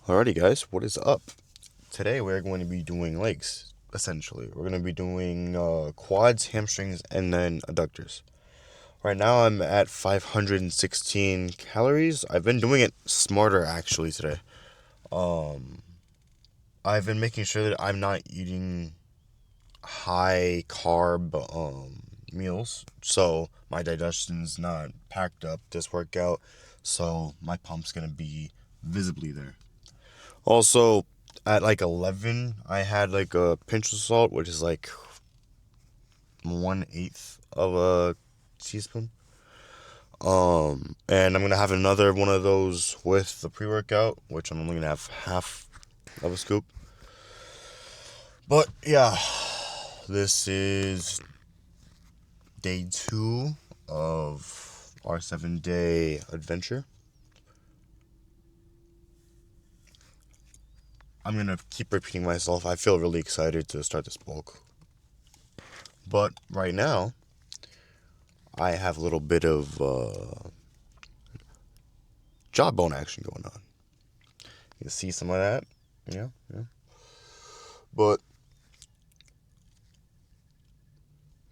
Alrighty guys, what is up? Today we're going to be doing legs, essentially. We're going to be doing quads, hamstrings, and then adductors. Right now I'm at 516 calories. I've been doing it smarter actually today. I've been making sure that I'm not eating high carb meals, so my digestion's not packed up this workout, so my pump's going to be visibly there. Also, at like 11, I had like a pinch of salt, which is like 1/8 of a teaspoon. And I'm gonna have another one of those with the pre-workout, which I'm only gonna have half of a scoop. But yeah, this is day 2 of our 7-day adventure. I'm going to keep repeating myself. I feel really excited to start this bulk. But right now, I have a little bit of jawbone action going on. You can see some of that. Yeah. But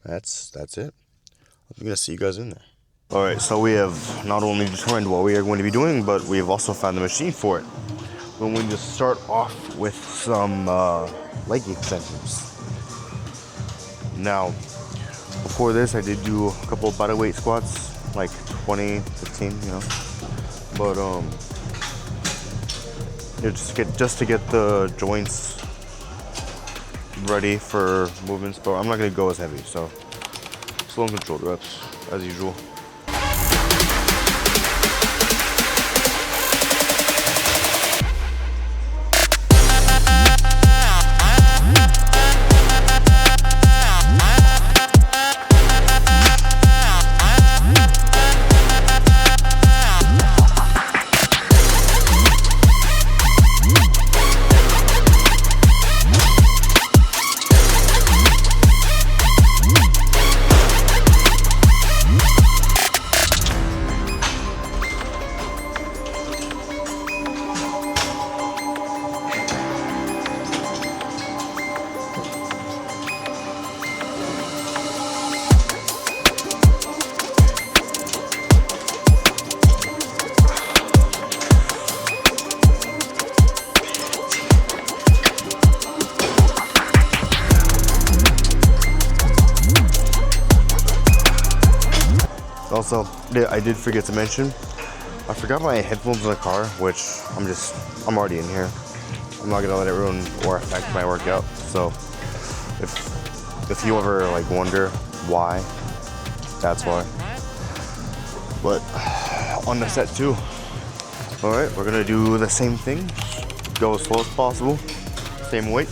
that's it. I'm going to see you guys in there. Alright, so we have not only determined what we are going to be doing, but we have also found the machine for it. We're going to start off with some leg extensions. Now, before this, I did do a couple of bodyweight squats, like 20, 15, you know. But just to get the joints ready for movements. But I'm not going to go as heavy, so slow and controlled reps as usual. Also, I did forget to mention, I forgot my headphones in the car, which I'm already in here. I'm not gonna let it ruin or affect my workout. So if you ever like wonder why, that's why. But on the set 2. Alright, we're gonna do the same thing. Go as slow as possible. Same weight.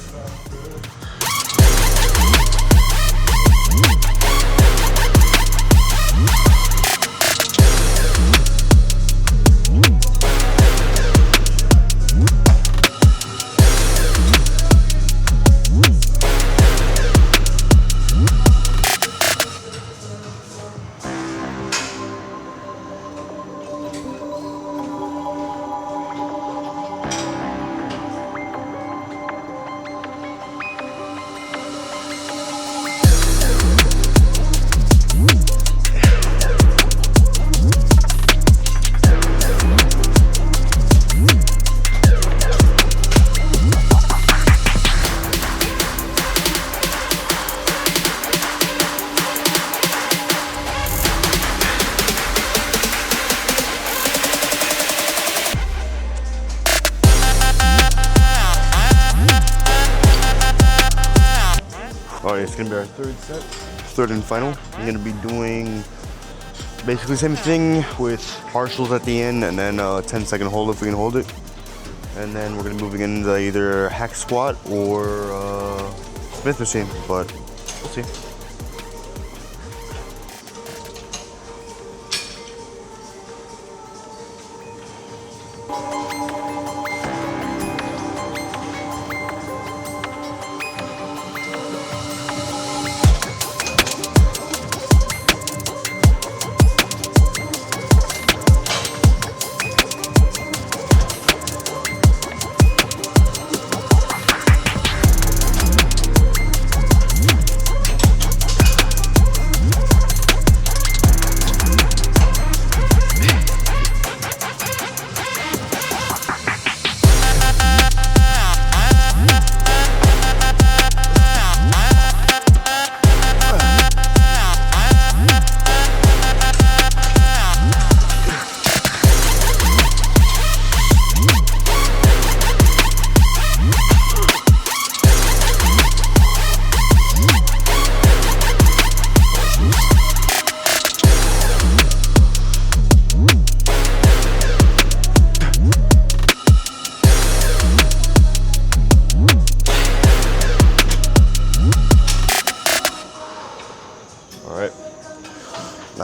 Alright, it's gonna be our third set, third and final. I'm gonna be doing basically the same thing with partials at the end, and then a 10-second hold if we can hold it. And then we're gonna be moving into either hack squat or Smith machine, but we'll see.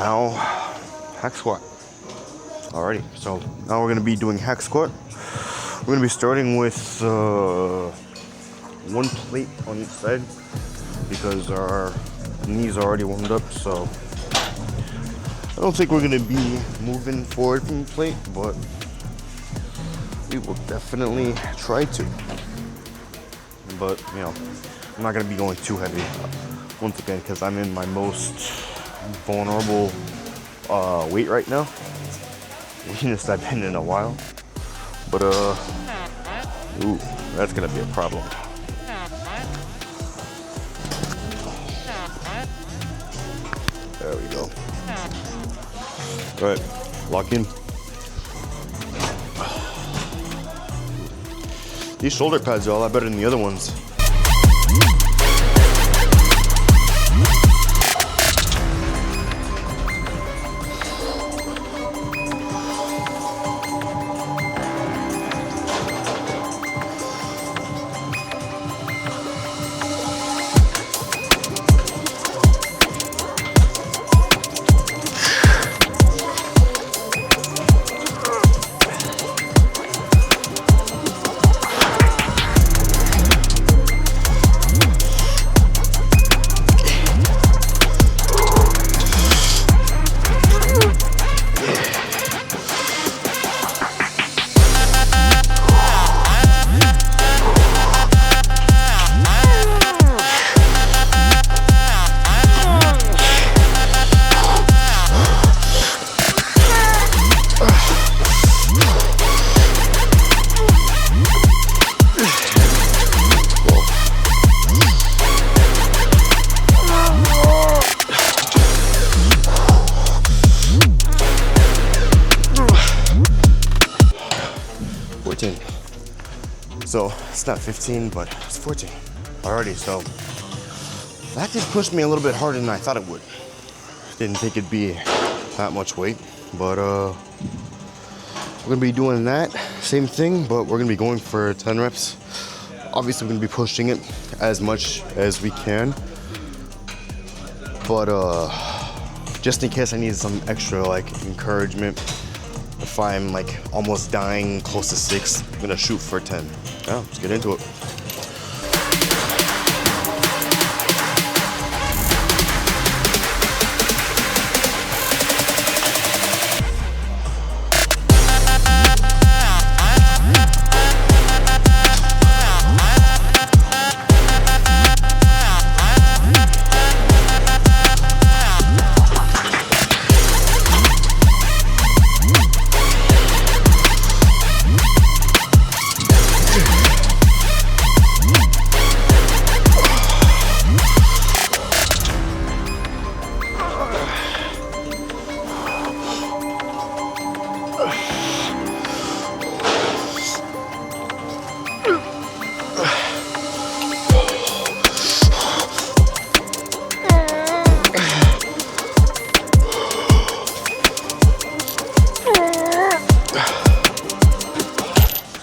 now hack squat. Alrighty, so now we're gonna be doing hack squat. We're gonna be starting with 1 plate on each side because our knees are already warmed up, so I don't think we're gonna be moving forward from the plate, but we will definitely try to. But you know, I'm not gonna be going too heavy once again because I'm in my most vulnerable weight right now. Weakness I've been in a while. But ooh, that's gonna be a problem. There we go. All right, lock in. These shoulder pads are a lot better than the other ones. So it's not 15, but it's 14 already. So that just pushed me a little bit harder than I thought it would. Didn't think it'd be that much weight, but we're gonna be doing that same thing, but we're gonna be going for 10 reps. Obviously, we're gonna be pushing it as much as we can, but just in case I need some extra like encouragement, if I'm like almost dying, close to 6, I'm gonna shoot for 10. Yeah, let's get into it.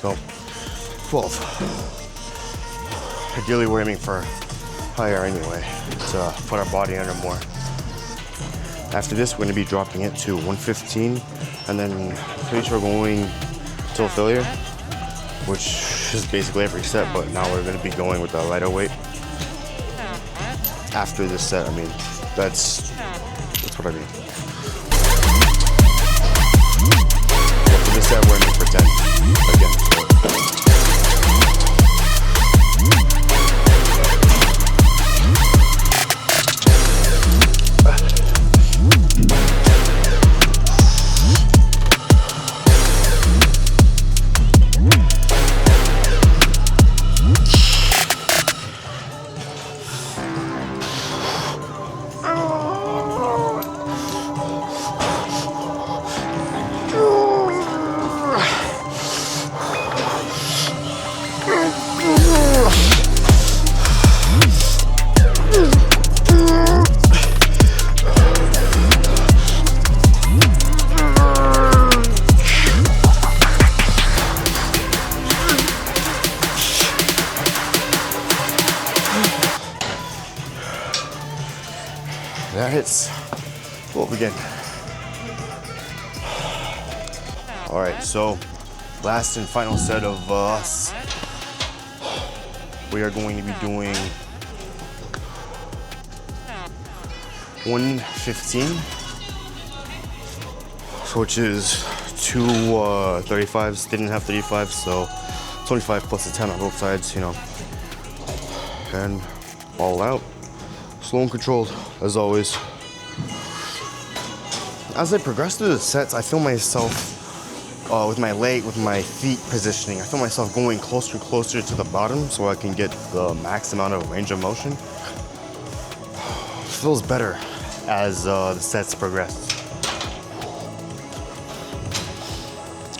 So 12. Ideally, we're aiming for higher anyway to put our body under more. After this, we're going to be dropping it to 115, and then pretty sure going till failure, which is basically every set. But now we're going to be going with a lighter weight after this set. I mean, that's what I mean. After this set, we're aiming for 10 again. That hits 12 again. All right, so last and final set of us. We are going to be doing 115, which is two 35s. Didn't have 35s, so 25 plus a 10 on both sides, you know. And all out, slow and controlled, as always. As I progress through the sets, I feel myself with my feet positioning, I feel myself going closer and closer to the bottom so I can get the max amount of range of motion. Feels better as the sets progress.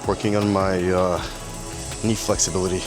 Working on my knee flexibility.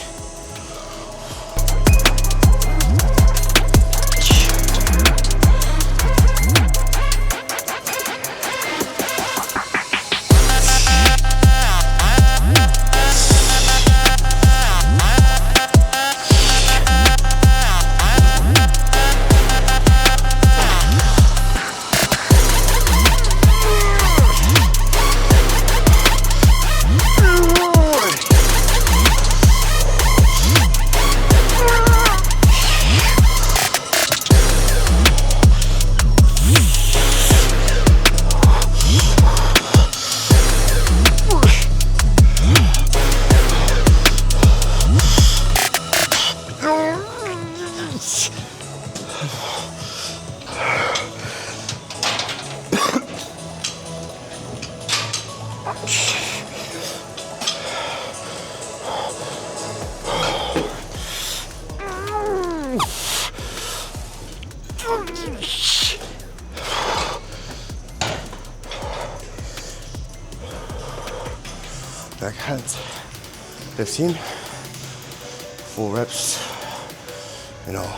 Back hands, 15, full reps, you know.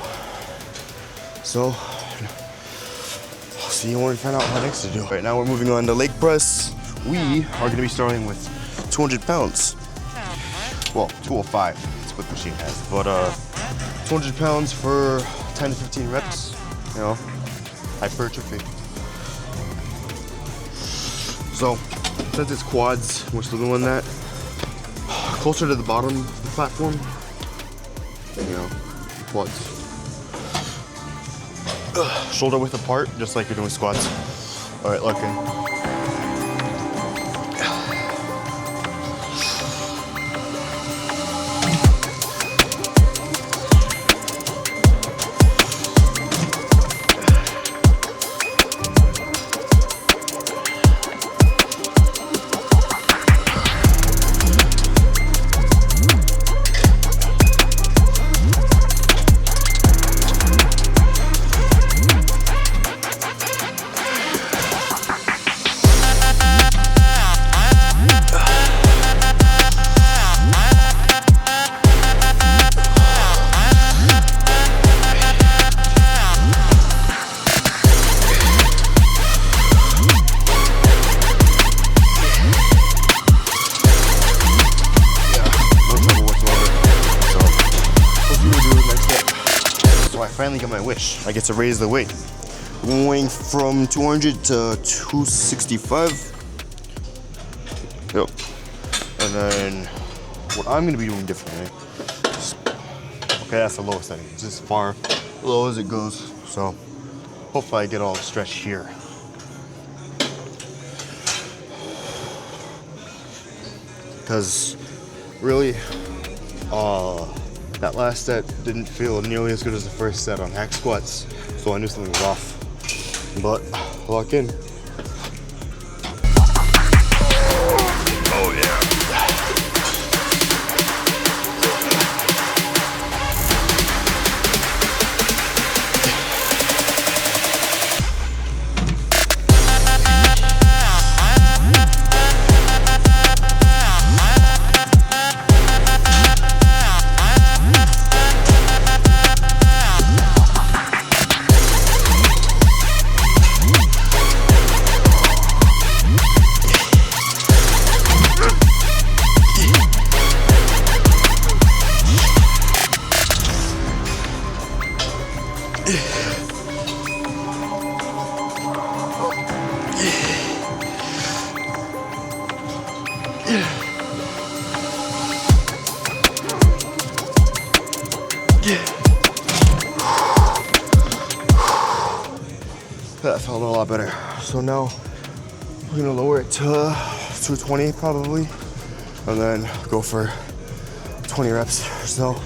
So, I'll see you when we find out what next to do. Right now we're moving on to leg press. We are gonna be starting with 200 pounds. Well, 205, that's what the machine has. But 200 pounds for 10 to 15 reps, you know, hypertrophy. So, since it's quads, we're still doing that. Closer to the bottom of the platform, you know, quads. Shoulder width apart, just like you're doing squats. All right, lock in. Finally got my wish. I get to raise the weight. Going from 200 to 265. Yep. And then what I'm gonna be doing differently. Okay, that's the lowest setting. It's as far low as it goes. So hopefully I get all the stretch here. Because really, that last set didn't feel nearly as good as the first set on hack squats, so I knew something was off. But lock in. Oh yeah. That felt a lot better. So now we're gonna lower it to 220 probably, and then go for 20 reps or so.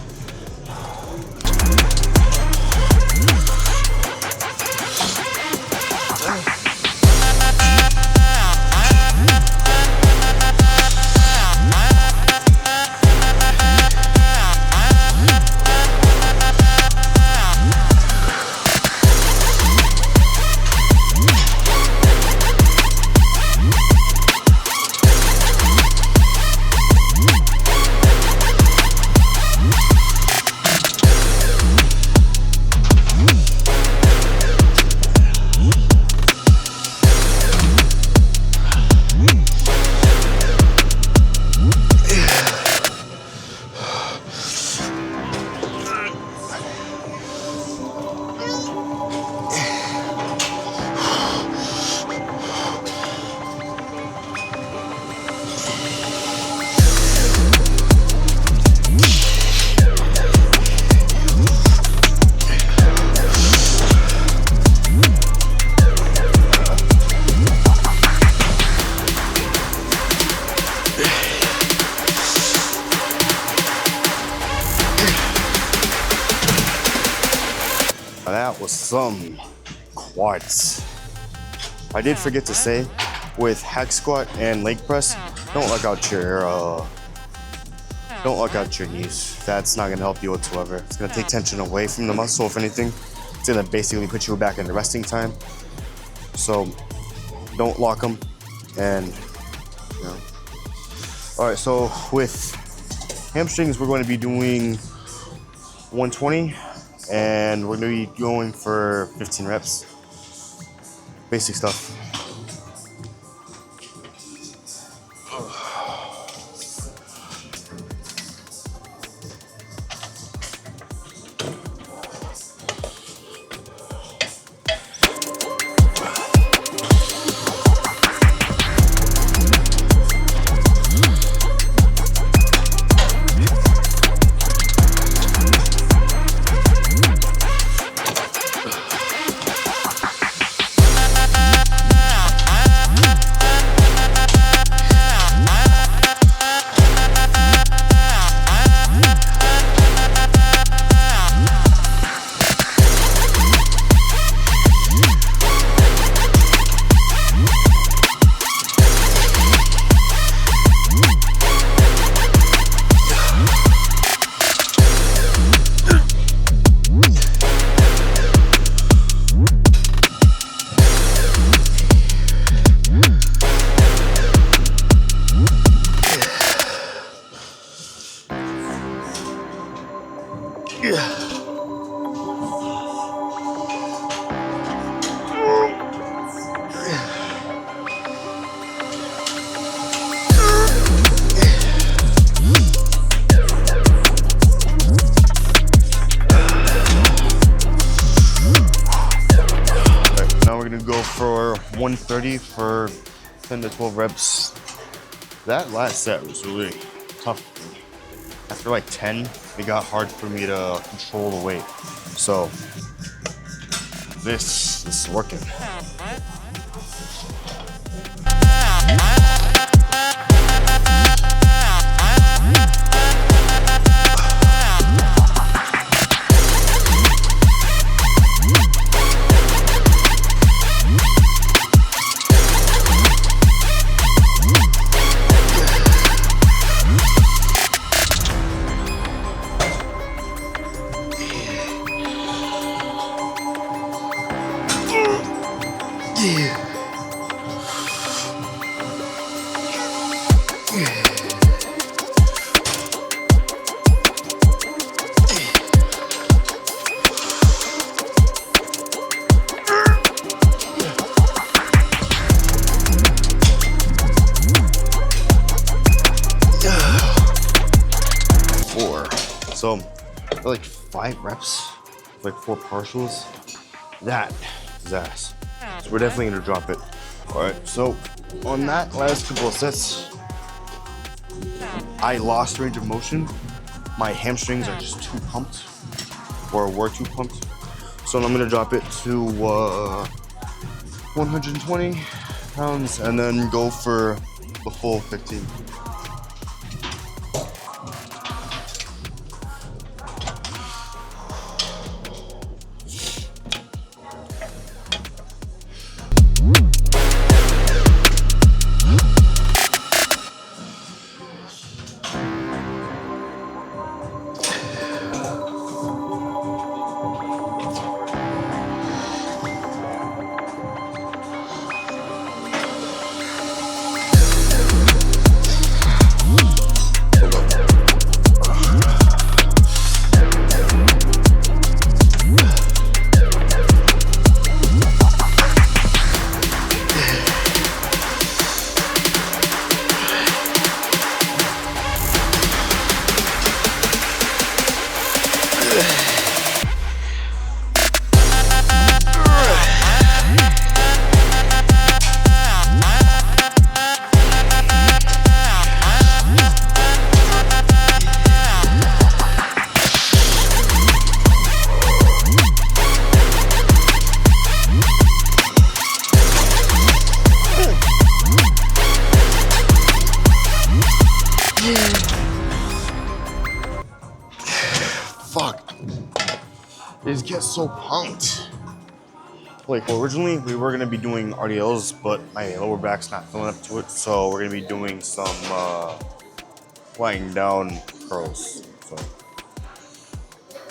That was some quads. I did forget to say, with hack squat and leg press, don't lock out your knees. That's not gonna help you whatsoever. It's gonna take tension away from the muscle. If anything, it's gonna basically put you back into resting time. So don't lock them, and you know. All right, so with hamstrings, we're going to be doing 120. And we're gonna be going for 15 reps. Basic stuff. Go for 130 for 10 to 12 reps. That last set was really tough. After like 10, it got hard for me to control the weight. So this is working. So like 5 reps, like 4 partials. That is ass. So we're definitely gonna drop it. All right, so on that last couple of sets, I lost range of motion. My hamstrings are just too pumped. or were too pumped. So I'm gonna drop it to 120 pounds and then go for the full 15. Fuck. These get so pumped. Like, well, originally we were gonna be doing RDLs, but my lower back's not feeling up to it, so we're gonna be doing some lying down curls. So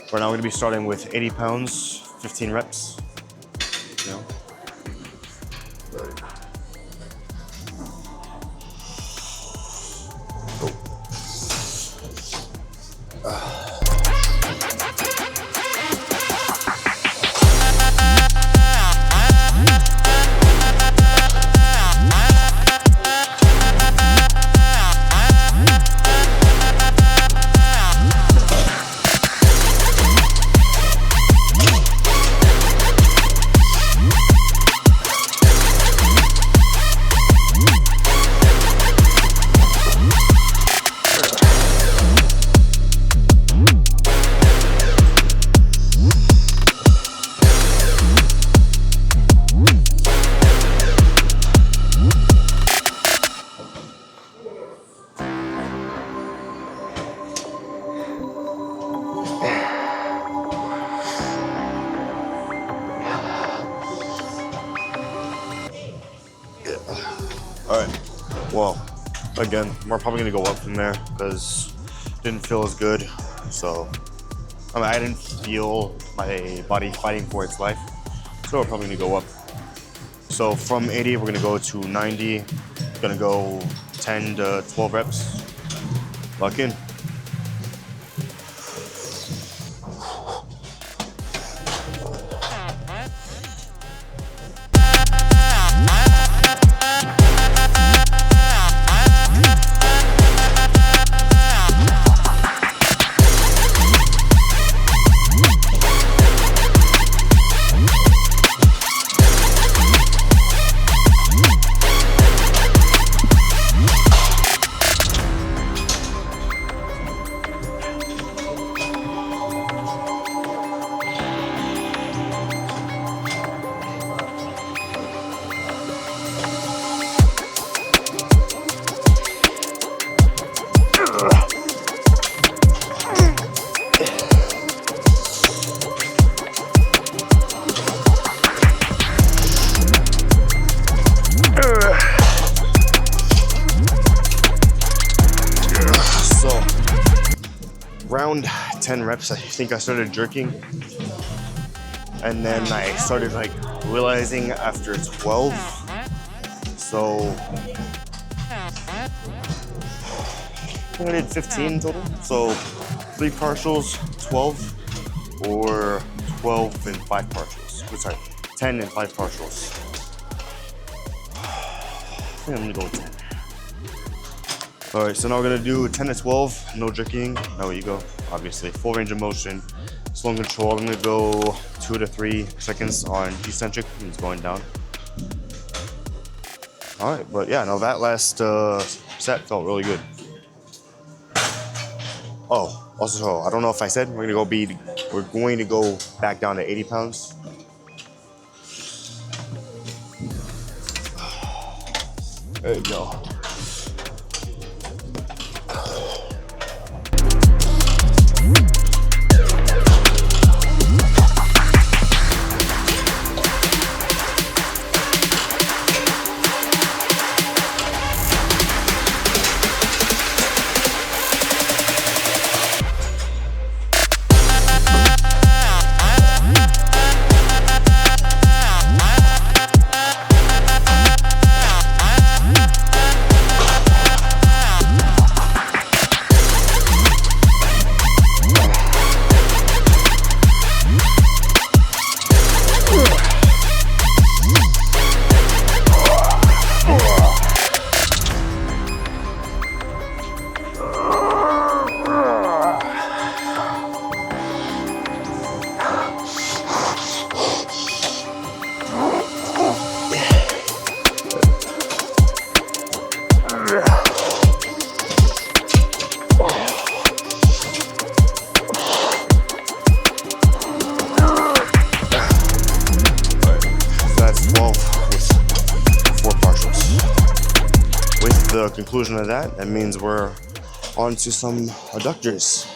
for now, we're gonna be starting with 80 pounds, 15 reps. You know? Alright, well, again, we're probably gonna go up from there because it didn't feel as good. So, I mean, I didn't feel my body fighting for its life. So we're probably gonna go up. So from 80, we're gonna go to 90. Gonna go 10 to 12 reps. Lock in. Around 10 reps, I think I started jerking, and then I started like realizing after 12. So I think I did 15 total. So 3 partials, 12, or 12 and 5 partials. Oh, sorry, 10 and 5 partials. I think I'm gonna go with 10. All right, so now we're gonna do 10 to 12, no jerking. Now you go, obviously, full range of motion, slow and control. I'm gonna go 2 to 3 seconds on eccentric, he's going down. All right, but yeah, no, that last set felt really good. Oh, Also, I don't know if I said we're going to go back down to 80 pounds. There you go. The conclusion of that means we're on to some adductors.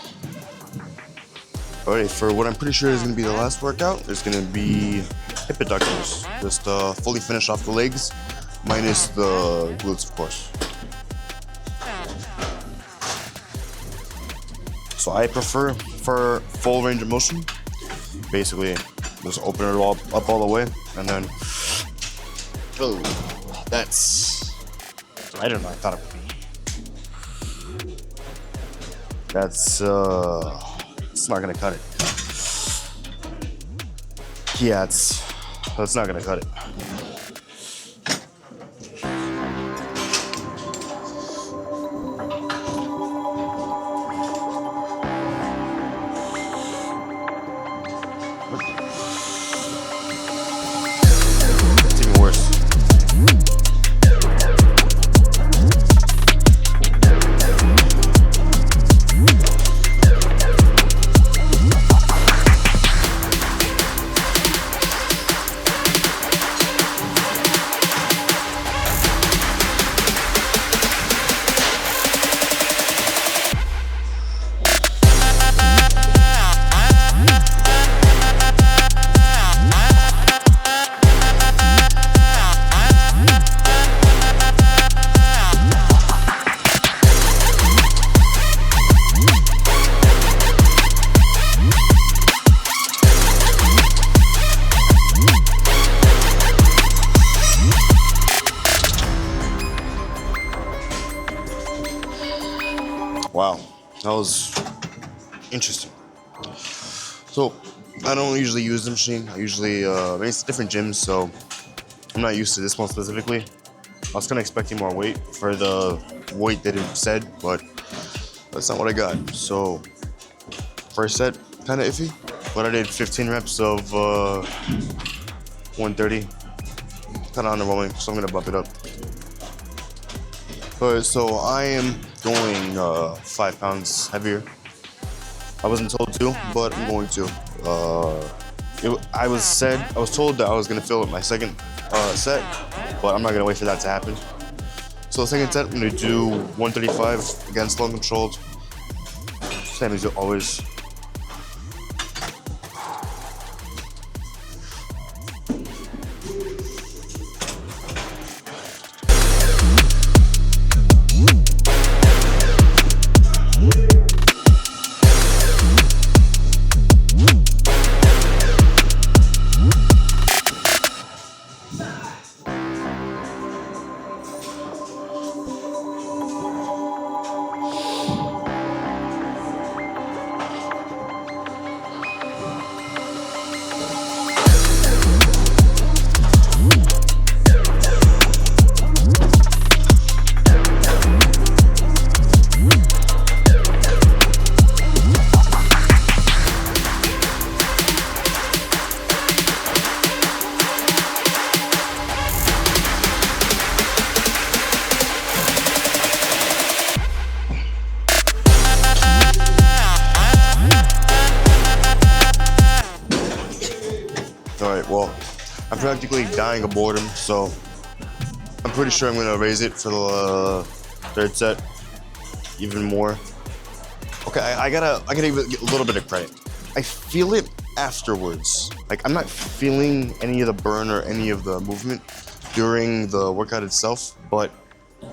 Alright, for what I'm pretty sure is going to be the last workout, it's going to be hip adductors. Just fully finish off the legs, minus the glutes, of course. So I prefer for full range of motion. Basically, just open it all up all the way, and then, oh, that's lighter than I thought it would be. That's it's not gonna cut it. Yeah, that's not gonna cut it. It's even worse. Wow, that was interesting. So, I don't usually use the machine. I usually, it's different gyms, so I'm not used to this one specifically. I was kind of expecting more weight for the weight that it said, but that's not what I got. So, first set, kind of iffy, but I did 15 reps of 130. Kind of underwhelming, so I'm gonna bump it up. Alright, so I am going 5 pounds heavier. I wasn't told to, but I'm going to. I was told that I was gonna fill it my second set, but I'm not gonna wait for that to happen. So the second set, I'm gonna do 135 again, slow and controlled. Same as always. well, I'm practically dying of boredom, so I'm pretty sure I'm gonna raise it for the third set even more. Okay, I gotta give it a little bit of credit. I feel it afterwards. Like, I'm not feeling any of the burn or any of the movement during the workout itself, but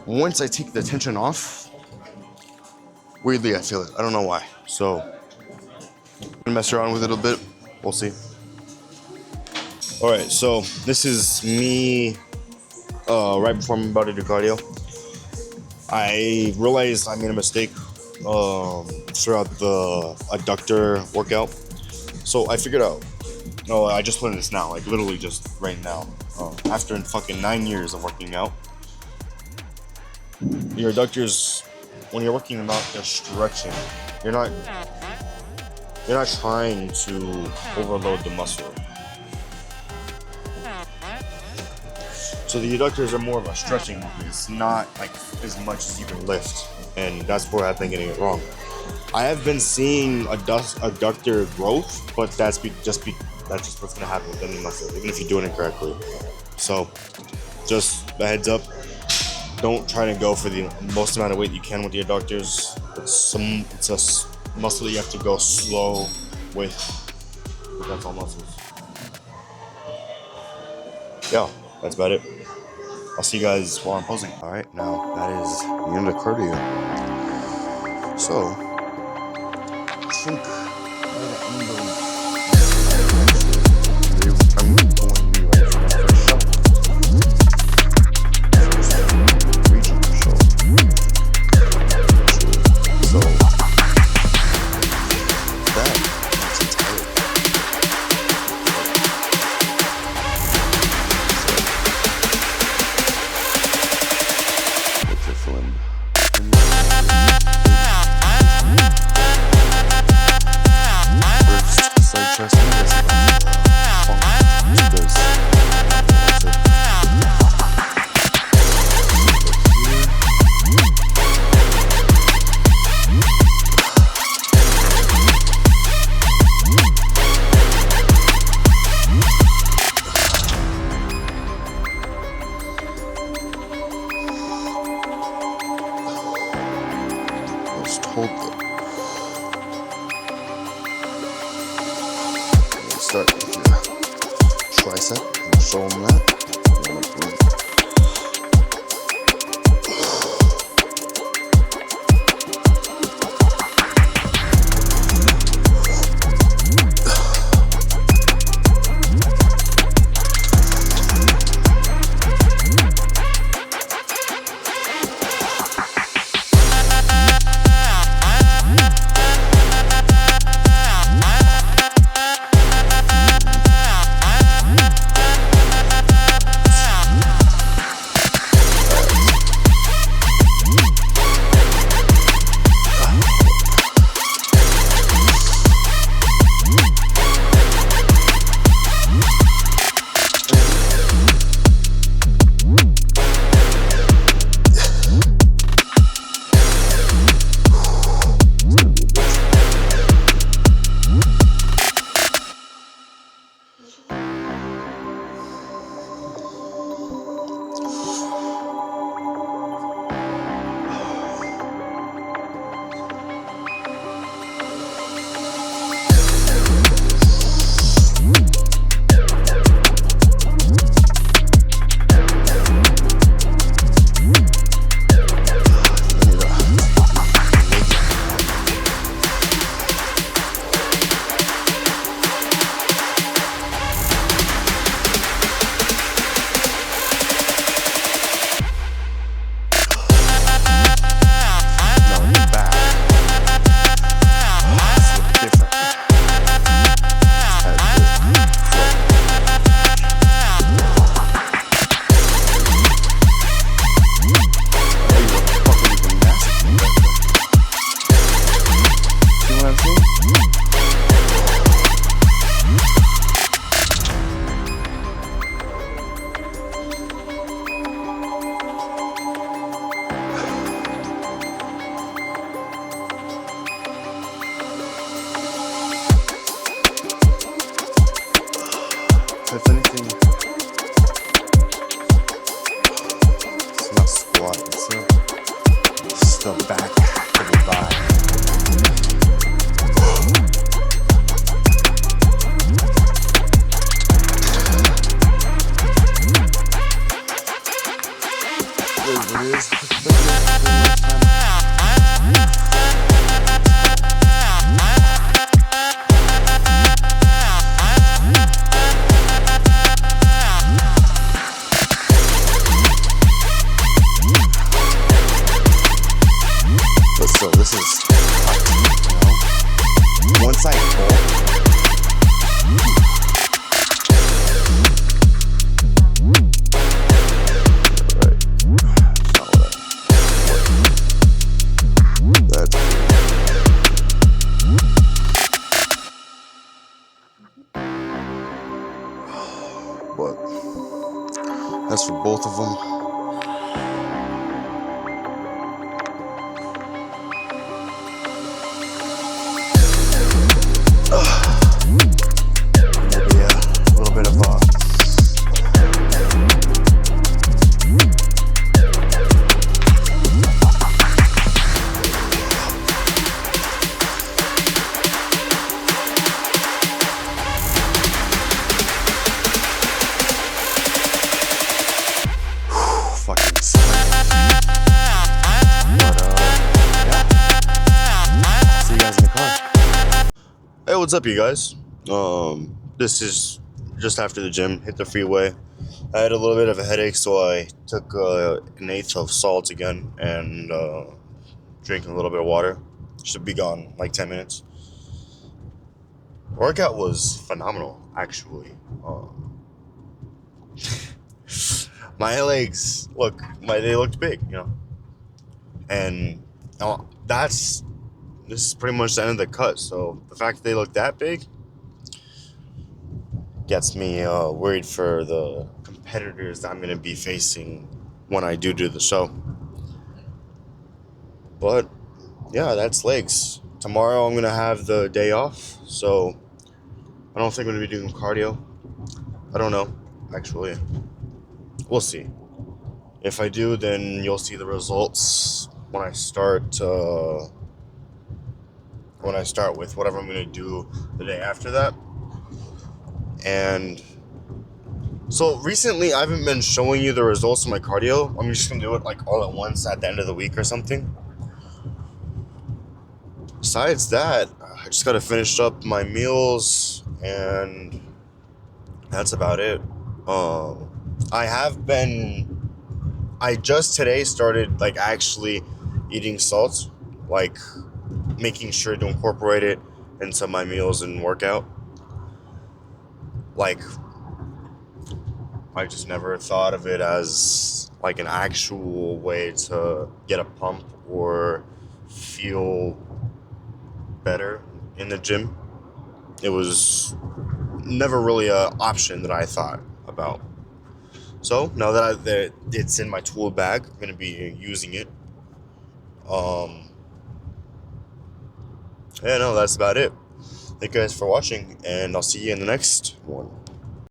once I take the tension off, weirdly I feel it. I don't know why. So I'm gonna mess around with it a bit. We'll see. All right, so this is me right before I'm about to do cardio. I realized I made a mistake throughout the adductor workout. So I figured out, I just learned this now, like literally just right now. After fucking 9 years of working out, your adductors, when you're working them out, they're stretching. You're not trying to overload the muscle. So the adductors are more of a stretching movement. It's not like as much as you can lift, and that's where I've been getting it wrong. I have been seeing adductor growth, but that's just what's gonna happen with any muscle, even if you're doing it correctly. So, just a heads up. Don't try to go for the most amount of weight you can with the adductors. It's a muscle that you have to go slow with. But that's all muscles. Yeah, that's about it. I'll see you guys while I'm posing. All right, now that is the end of cardio. So, I think I'm going to start with your tricep and show them that. like full. But that's for both of them. Maybe a little bit of fucking sweat. But yeah. See you guys in the car. Hey, what's up, you guys? This is just after the gym. Hit the freeway. I had a little bit of a headache, so I took an eighth of salt again and drinking a little bit of water. Should be gone like 10 minutes. Workout was phenomenal, actually. My legs they looked big, you know. And this is pretty much the end of the cut. So the fact that they look that big gets me worried for the competitors that I'm going to be facing when I do the show. But yeah, that's legs. Tomorrow I'm going to have the day off, so I don't think I'm going to be doing cardio. I don't know, actually. We'll see. If I do, then you'll see the results when I start with whatever I'm going to do the day after that. And so recently I haven't been showing you the results of my cardio. I'm just going to do it like all at once at the end of the week or something. Besides that, I just got to finish up my meals, and that's about it. I just today started like actually eating salt, like making sure to incorporate it into my meals and workout. Like, I just never thought of it as like an actual way to get a pump or feel better in the gym. It was never really an option that I thought about. So now that it's in my tool bag, I'm gonna be using it. Yeah, no, that's about it. Thank you guys for watching, and I'll see you in the next one.